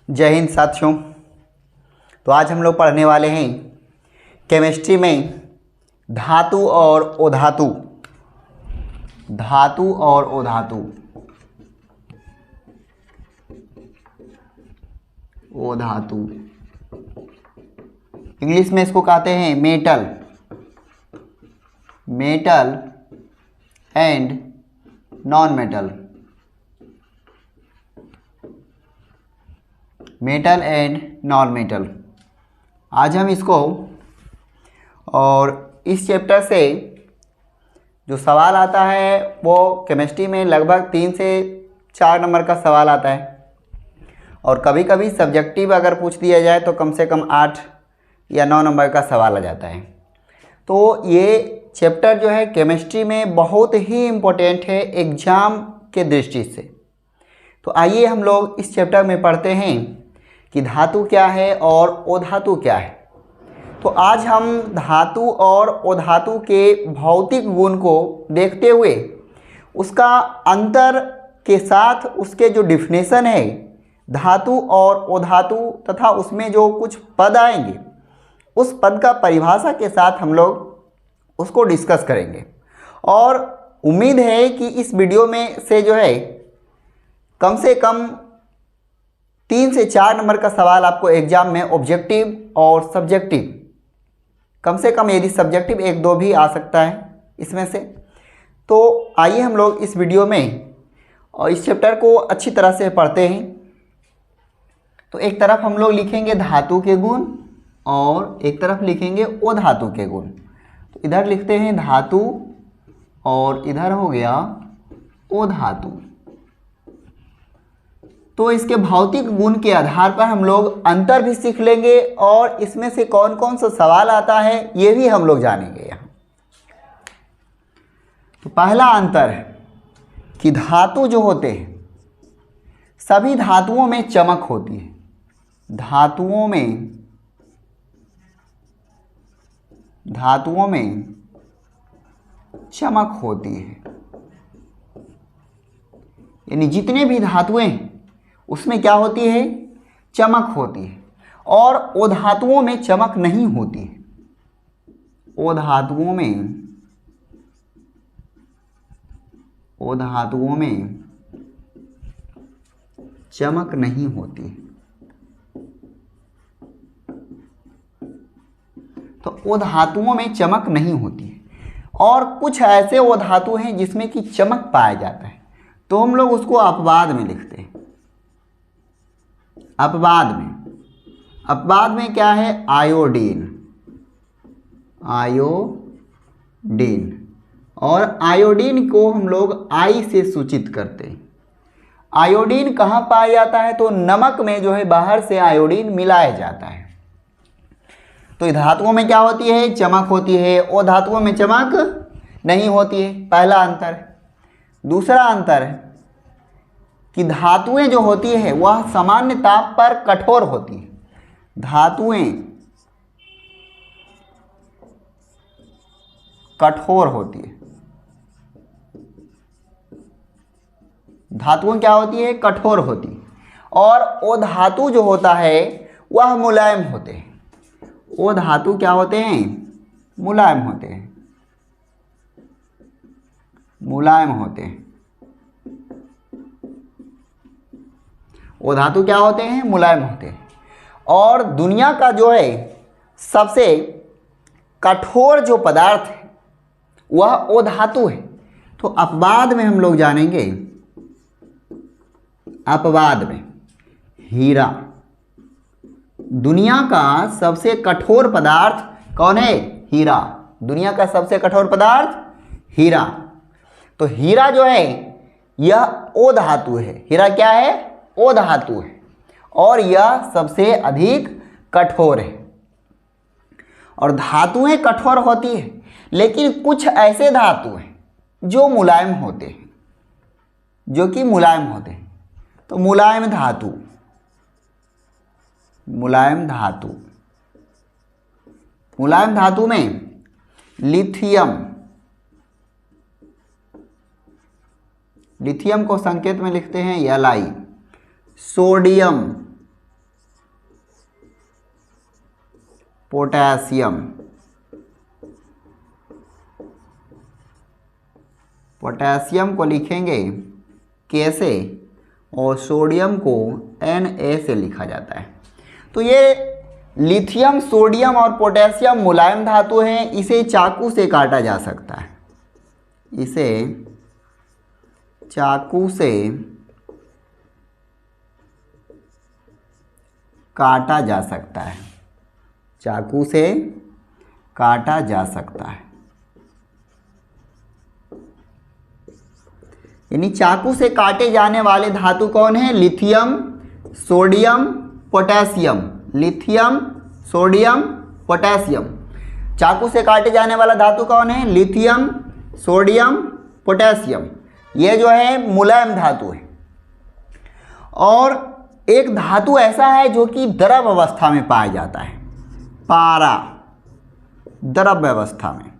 जय हिंद साथियों। तो आज हम लोग पढ़ने वाले हैं केमिस्ट्री में धातु और अधातु। धातु और अधातु, अधातु इंग्लिश में इसको कहते हैं metal, metal and non metal, metal and non metal. आज हम इसको और इस चैप्टर से जो सवाल आता है वो केमिस्ट्री में लगभग 3 से 4 नंबर का सवाल आता है, और कभी कभी सब्जेक्टिव अगर पूछ दिया जाए तो कम से कम 8 या 9 नंबर का सवाल आ जाता है। तो ये चैप्टर जो है केमिस्ट्री में बहुत ही इम्पोर्टेंट है एग्ज़ाम के दृष्टि से। तो आइए हम लोग इस चैप्टर में पढ़ते हैं कि धातु क्या है और अधातु क्या है। तो आज हम धातु और अधातु के भौतिक गुण को देखते हुए उसका अंतर के साथ उसके जो डिफिनेशन है धातु और अधातु तथा उसमें जो कुछ पद आएंगे उस पद का परिभाषा के साथ हम लोग उसको डिस्कस करेंगे। और उम्मीद है कि इस वीडियो में से जो है कम से कम 3 से 4 नंबर का सवाल आपको एग्जाम में ऑब्जेक्टिव और सब्जेक्टिव, कम से कम यदि सब्जेक्टिव 1-2 भी आ सकता है इसमें से। तो आइए हम लोग इस वीडियो में और इस चैप्टर को अच्छी तरह से पढ़ते हैं। तो एक तरफ हम लोग लिखेंगे धातु के गुण और एक तरफ लिखेंगे अधातु के गुण। तो इधर लिखते हैं धातु और इधर हो गया अधातु। तो इसके भौतिक गुण के आधार पर हम लोग अंतर भी सीख लेंगे और इसमें से कौन कौन सा सवाल आता है ये भी हम लोग जानेंगे यहाँ। तो पहला अंतर है कि धातु जो होते हैं सभी धातुओं में चमक होती है। धातुओं में चमक होती है, यानी जितने भी धातुएं हैं उसमें क्या होती है, चमक होती है। और अधातुओं में चमक नहीं होती है। अधातुओं में चमक नहीं होती है। तो अधातुओं में चमक नहीं होती है और कुछ ऐसे अधातु हैं जिसमें कि चमक पाया जाता है, तो हम लोग उसको अपवाद में लिखते हैं। अपवाद में क्या है, आयोडीन। और आयोडीन को हम लोग आई से सूचित करते हैं। आयोडीन कहाँ पाया जाता है, तो नमक में जो है बाहर से आयोडीन मिलाया जाता है। तो धातुओं में क्या होती है, चमक होती है, और धातुओं में चमक नहीं होती है। पहला अंतर है। दूसरा अंतर है कि धातुएं जो होती है वह सामान्य ताप पर कठोर होती है। धातुएं कठोर होती है। धातुएं क्या होती है, कठोर होती है। और अधातु जो होता है वह मुलायम होते हैं। वो धातु क्या होते हैं, मुलायम होते हैं। वो धातु क्या होते हैं, मुलायम होते हैं। और दुनिया का जो है सबसे कठोर जो पदार्थ है वह अधातु है। तो अपवाद में हम लोग जानेंगे, अपवाद में हीरा। दुनिया का सबसे कठोर पदार्थ कौन है, हीरा। दुनिया का सबसे कठोर पदार्थ हीरा। तो हीरा जो है यह अधातु है। हीरा क्या है, अधातु है और यह सबसे अधिक कठोर है। और धातुएं कठोर होती है, लेकिन कुछ ऐसे धातु हैं जो मुलायम होते हैं, जो कि मुलायम होते हैं। तो मुलायम धातु में लिथियम को संकेत में लिखते हैं Li। सोडियम पोटेशियम, पोटेशियम को लिखेंगे कैसे, और सोडियम को Na से लिखा जाता है। तो ये लिथियम, सोडियम और पोटेशियम मुलायम धातु हैं, इसे चाकू से काटा जा सकता है, इसे चाकू से काटा जा सकता है, चाकू से काटा जा सकता है। यानी चाकू से काटे जाने वाले धातु कौन है? Lithium, sodium, potassium. Lithium, sodium, potassium. चाकू से काटे जाने वाला धातु कौन है? Lithium, sodium, potassium. ये जो है मुलायम धातु है। और एक धातु ऐसा है जो कि द्रव अवस्था में पाया जाता है, पारा, द्रव अवस्था में।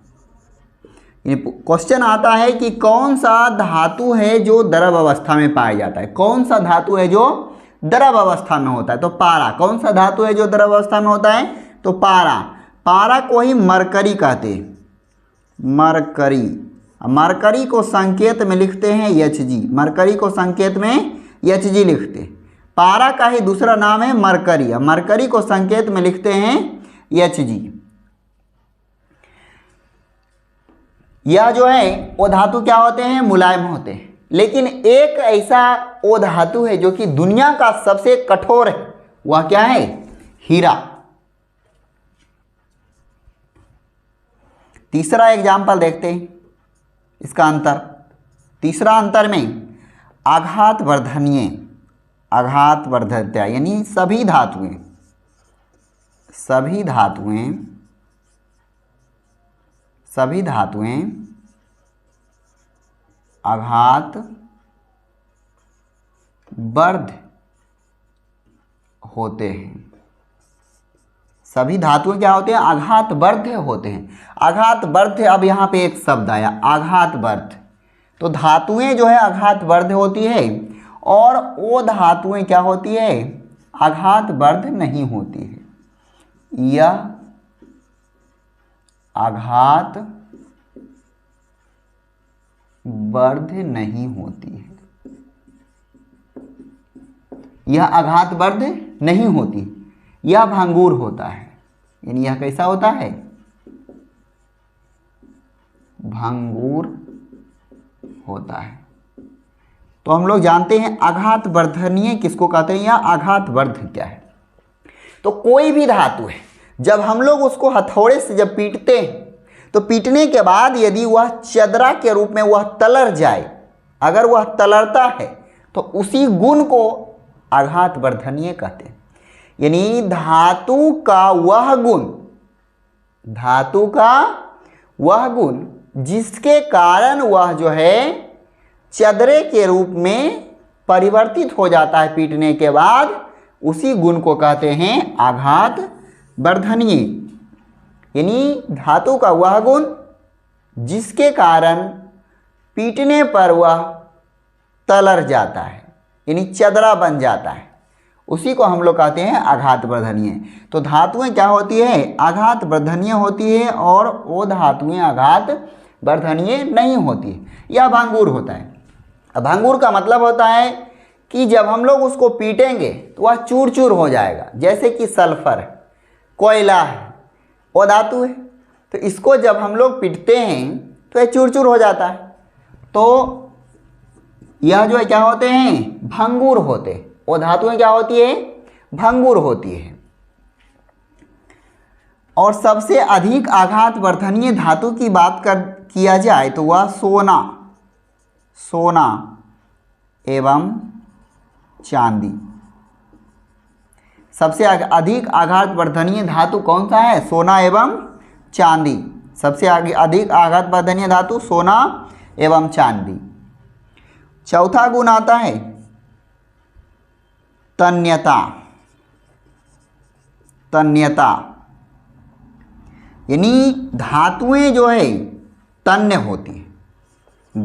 क्वेश्चन आता है कि कौन सा धातु है जो द्रव अवस्था में पाया जाता है, कौन सा धातु है जो द्रव अवस्था में होता है? तो पारा। कौन सा धातु है जो द्रव अवस्था में होता है? तो पारा। पारा को ही मरकरी कहते हैं, मरकरी। मरकरी को संकेत में लिखते हैं Hg, मरकरी को संकेत में Hg लिखते हैं। पारा का ही दूसरा नाम है मरकरी, मरकरी को संकेत में लिखते हैं Hg। यह जो है वो धातु क्या होते हैं? मुलायम होते हैं। लेकिन एक ऐसा वो धातु है जो कि दुनिया का सबसे कठोर है, वह क्या है? हीरा। तीसरा एग्जाम्पल देखते हैं इसका अंतर। तीसरा अंतर में आघात वर्धनीय, आघात वर्धकता, यानी सभी धातुएं, सभी धातुएं, सभी धातुएं आघात वर्ध होते हैं। सभी धातुएं क्या होते हैं? आघात वर्ध होते हैं। आघात वर्ध, अब यहाँ पे एक शब्द आया आघात वर्ध। तो धातुएं जो है आघात वर्ध होती है और वो धातुएं क्या होती है? आघात वर्ध नहीं होती है। यह आघात वर्ध नहीं होती है, यह आघात वर्ध नहीं होती, यह भंगुर होता है। यानी यह कैसा होता है? भंगुर होता है। तो हम लोग जानते हैं आघात वर्धनीय किसको कहते हैं या आघात वर्ध क्या है। तो कोई भी धातु है, जब हम लोग उसको हथौड़े से जब पीटते हैं तो पीटने के बाद यदि वह चदरा के रूप में वह तलर जाए, अगर वह तलरता है तो उसी गुण को आघात वर्धनीय कहते हैं। यानी धातु का वह गुण, धातु का वह गुण जिसके कारण वह जो है चदरे के रूप में परिवर्तित हो जाता है पीटने के बाद, उसी गुण को कहते हैं आघात वर्धनीय। यानी धातु का वह गुण जिसके कारण पीटने पर वह तलर जाता है, यानी चदरा बन जाता है, उसी को हम लोग कहते हैं आघात वर्धनीय। तो धातुएं क्या होती है? आघात वर्धनीय होती है और वो धातुएं आघात वर्धनीय नहीं होती है। यह भंगुर होता है। भंगुर का मतलब होता है कि जब हम लोग उसको पीटेंगे तो वह चूर चूर हो जाएगा। जैसे कि सल्फर, कोयला है, वो धातु है, तो इसको जब हम लोग पीटते हैं तो यह चूर चूर हो जाता है। तो यह जो है क्या होते हैं? भंगुर होते हैं। वो धातुएं क्या होती है? भंगुर होती है। और सबसे अधिक आघात वर्धनीय धातु की बात किया जाए तो वह सोना, सोना एवं चांदी। सबसे अधिक आघात वर्धनीय धातु कौन सा है? सोना एवं चांदी। सबसे अधिक आघात वर्धनीय धातु सोना एवं चांदी। चौथा गुण आता है तन्यता। तन्यता यानी धातुएं जो है तन्य होती है।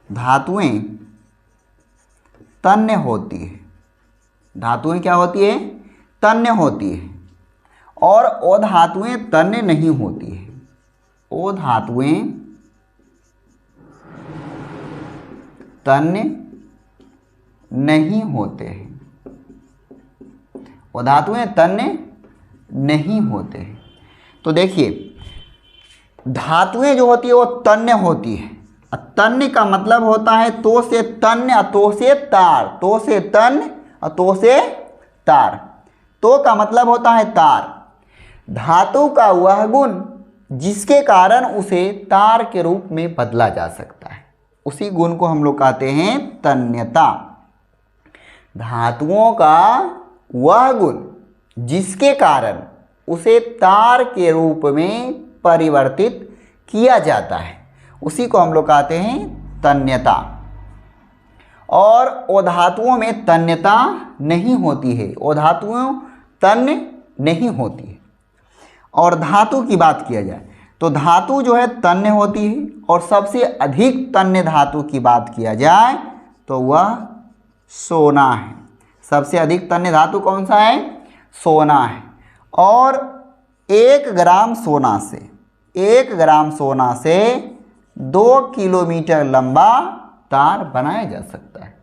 धातुएं तन्य होती है। धातुएं क्या होती है? तन्य होती है और ओ धातुएं तन्य नहीं होती है। ओ धातुएं तन्य नहीं होते हैं। ओ धातुएं तन्य नहीं होते हैं। तो देखिए धातुएं जो होती है वो तन्य होती है। तन्य का मतलब होता है तो से तन्य, तो से तार, तो से तन्य, तो से तार। तो का मतलब होता है तार। धातु का वह गुण जिसके कारण उसे तार के रूप में बदला जा सकता है, उसी गुण को हम लोग कहते हैं तन्यता। धातुओं का वह गुण जिसके कारण उसे तार के रूप में परिवर्तित किया जाता है, उसी को हम लोग कहते हैं तन्यता। और ओ धातुओं में तन्यता नहीं होती है। ओ धातुओं तन्य नहीं होती है। और धातु की बात किया जाए तो धातु जो है तन्य होती है। और सबसे अधिक तन्य धातु की बात किया जाए तो वह सोना है। सबसे अधिक तन्य धातु कौन सा है? सोना है। और 1 ग्राम सोना से 1 ग्राम सोना से 2 किलोमीटर लंबा तार बनाया जा सकता है।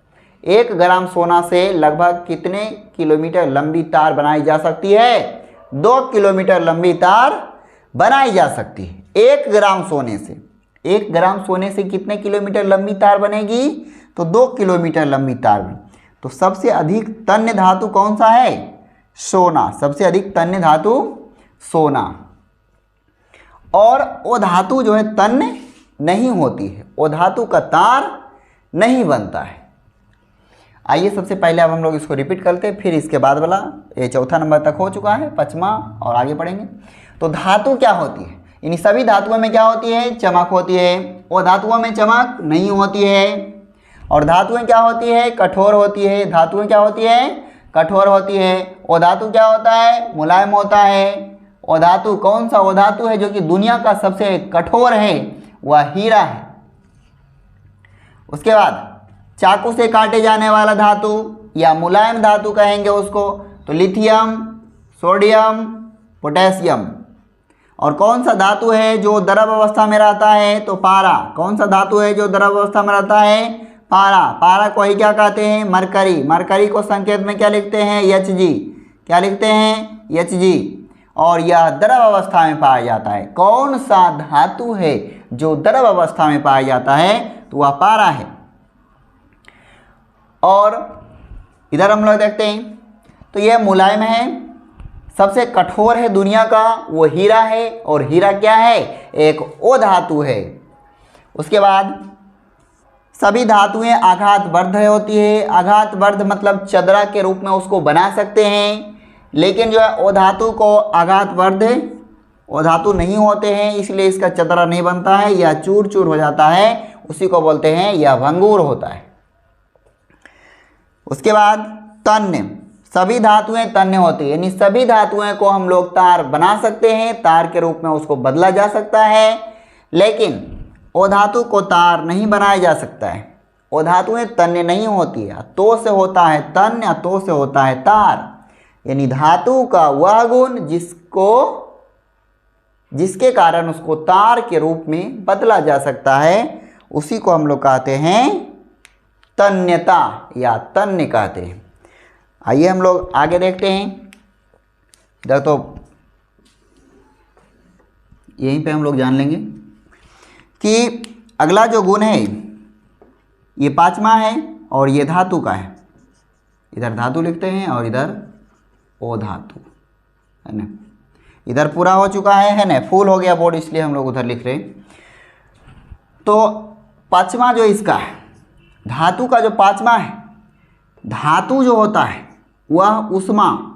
1 ग्राम सोना से लगभग कितने किलोमीटर लंबी तार बनाई जा सकती है? 2 किलोमीटर लंबी तार बनाई जा सकती है 1 ग्राम सोने से। 1 ग्राम सोने से कितने किलोमीटर लंबी तार बनेगी? तो 2 किलोमीटर लंबी तार बनेगी। तो सबसे अधिक तन्य धातु कौन सा है? सोना। सबसे अधिक तन्य धातु सोना। और वो धातु जो है तन्य नहीं होती है। वो धातु का तार नहीं बनता है। आइए सबसे पहले अब हम लोग इसको रिपीट करते हैं, फिर इसके बाद वाला ये चौथा नंबर तक हो चुका है, 5वां और आगे पढ़ेंगे। तो धातु क्या होती है? इन सभी धातुओं में क्या होती है? चमक होती है। वो धातुओं में चमक नहीं होती है। और धातुएं क्या होती है? कठोर होती है। धातुएं क्या होती है? कठोर होती है। वो धातु क्या होता है? मुलायम होता है। वो धातु कौन सा वो धातु है जो कि दुनिया का सबसे कठोर है? वह हीरा है। उसके बाद चाकू से काटे जाने वाला धातु या मुलायम धातु कहेंगे उसको, तो लिथियम, सोडियम, पोटेशियम। और कौन सा धातु है जो द्रव अवस्था में रहता है? तो पारा। कौन सा धातु है जो द्रव अवस्था में रहता है? पारा। पारा को ही क्या कहते हैं? मरकरी। मरकरी को संकेत में क्या लिखते हैं? Hg। क्या लिखते हैं? Hg। और यह द्रव अवस्था में पाया जाता है। कौन सा धातु है जो द्रव अवस्था में पाया जाता है? तो वह पारा है। और इधर हम लोग देखते हैं तो यह मुलायम है, सबसे कठोर है दुनिया का, वो हीरा है। और हीरा क्या है? एक ओ धातु है। उसके बाद सभी धातुएं आघातवर्ध होती है। आघातवर्ध मतलब चदरा के रूप में उसको बना सकते हैं, लेकिन जो है ओ धातु को आघातवर्ध ओ धातु नहीं होते हैं, इसलिए इसका चदरा नहीं बनता है, यह चूर चूर हो जाता है, उसी को बोलते हैं यह भंगुर होता है। उसके बाद तन्य, सभी धातुएं तन्य होती है, यानी सभी धातुएं को हम लोग तार बना सकते हैं, तार के रूप में उसको बदला जा सकता है, लेकिन ओ धातु को तार नहीं बनाया जा सकता है। ओ धातुएं तन्य नहीं होती है। तो से होता है तन्य, तो से होता है तार। यानी धातु का वह गुण जिसके कारण उसको तार के रूप में बदला जा सकता है, उसी को हम लोग कहते हैं तन्यता या तन्य कहते हैं। आइए हम लोग आगे देखते हैं। इधर तो यहीं पे हम लोग जान लेंगे कि अगला जो गुण है ये 5वां है और ये धातु का है। इधर धातु लिखते हैं और इधर ओ धातु है ना। इधर पूरा हो चुका है ना, फुल हो गया बोर्ड, इसलिए हम लोग उधर लिख रहे हैं। तो 5वां जो इसका है, धातु का जो 5वां है, धातु जो होता है वह उष्मा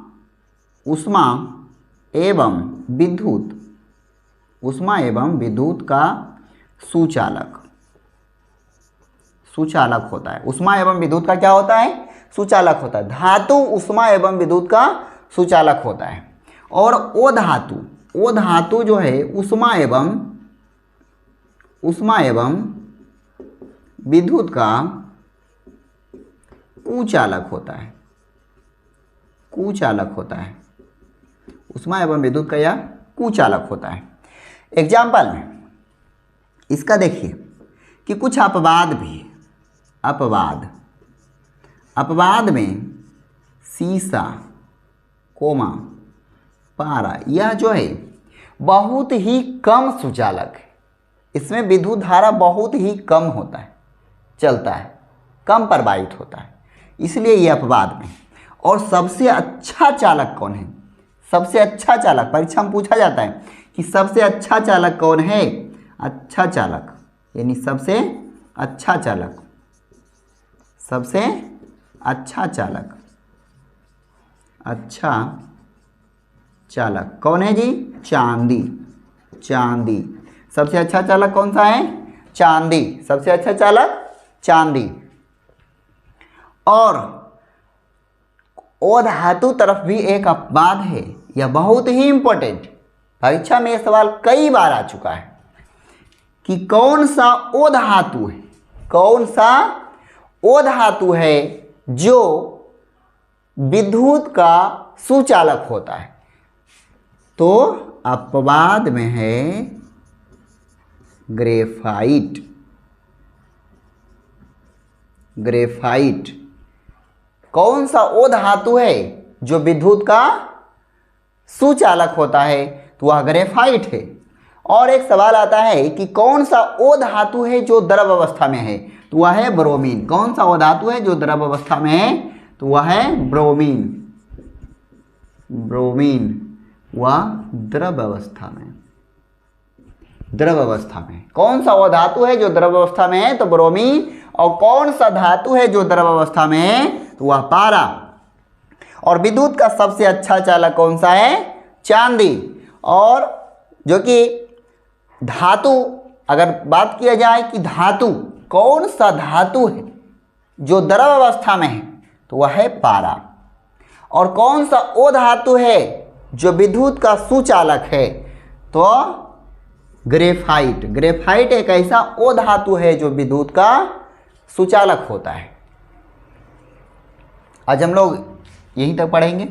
एवं विद्युत का सुचालक होता है। उष्मा एवं विद्युत का क्या होता है? सुचालक होता है। धातु उष्मा एवं विद्युत का सुचालक होता है। और ओ धातु जो है उष्मा एवं विद्युत का कुचालक होता है। कुचालक होता है। ऊष्मा एवं विद्युत का यह कुचालक होता है। एग्जाम्पल में इसका देखिए कि कुछ अपवाद भी है। अपवाद में सीसा, कोमा, पारा, यह जो है बहुत ही कम सुचालक है। इसमें विद्युत धारा बहुत ही कम होता है, चलता है, कम प्रवाहित होता है, इसलिए ये अपवाद में। और सबसे अच्छा चालक कौन है? सबसे अच्छा चालक परीक्षा में पूछा जाता है कि सबसे अच्छा चालक कौन है? अच्छा चालक यानी सबसे अच्छा चालक, सबसे अच्छा चालक, अच्छा चालक कौन है जी? चांदी। चांदी सबसे अच्छा चालक कौन सा है? चांदी, सबसे अच्छा चालक चांदी। और ओ धातु तरफ भी एक अपवाद है, यह बहुत ही इंपॉर्टेंट, परीक्षा में यह सवाल कई बार आ चुका है कि कौन सा ओ धातु है, कौन सा ओ धातु है जो विद्युत का सुचालक होता है। तो अपवाद में है ग्रेफाइट। ग्रेफाइट कौन सा ओ धातु है जो विद्युत का सुचालक होता है? तो वह ग्रेफाइट है। और एक सवाल आता है कि कौन सा ओ धातु है जो द्रव अवस्था में है? तो वह है ब्रोमीन। कौन सा ओ धातु है जो द्रव अवस्था में है? तो वह है ब्रोमीन। ब्रोमीन वह द्रव अवस्था में, द्रव अवस्था में कौन सा वो धातु है जो द्रव अवस्था में है? तो ब्रोमीन। और कौन सा धातु है जो द्रव अवस्था में है? तो वह पारा। और विद्युत का सबसे अच्छा चालक कौन सा है? चांदी। और जो कि धातु, अगर बात किया जाए कि धातु कौन सा धातु है जो द्रव अवस्था में है? तो वह है पारा। और कौन सा ओ धातु है जो विद्युत का सुचालक है? तो ग्रेफाइट। ग्रेफाइट एक ऐसा ओ धातु है जो विद्युत का सुचालक होता है। आज हम लोग यहीं तक पढ़ेंगे।